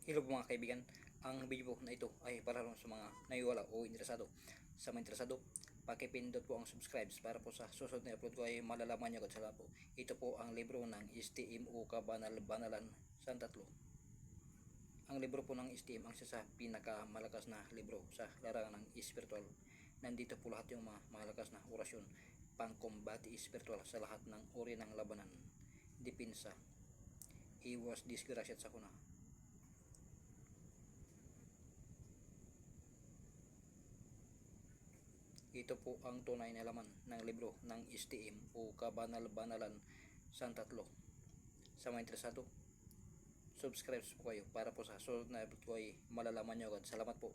Hello po mga kaibigan, ang video po na ito ay para sa mga naiwala o interesado. Sa mga interesado, pakipindot po ang subscribes para po sa susunod na upload ko ay malalaman nyo agad sa lahat po. Ito po ang libro ng STM o Kabanal-Banalan sa tatlo. Ang libro po ng STM ang isa sa pinakamalakas na libro sa larangan ng spiritual. Nandito po lahat yung mga malakas na orasyon, pangkombati spiritual sa lahat ng uri ng labanan, dipinsa, iwas, disgrasya at sakuna. Ito po ang tunay na laman ng libro ng STM o Kabanal-Banalan sa tatlo. Sa mga interesado, subscribe po kayo para po sa susunod na upload ko ay malalaman nyo agad. Salamat po.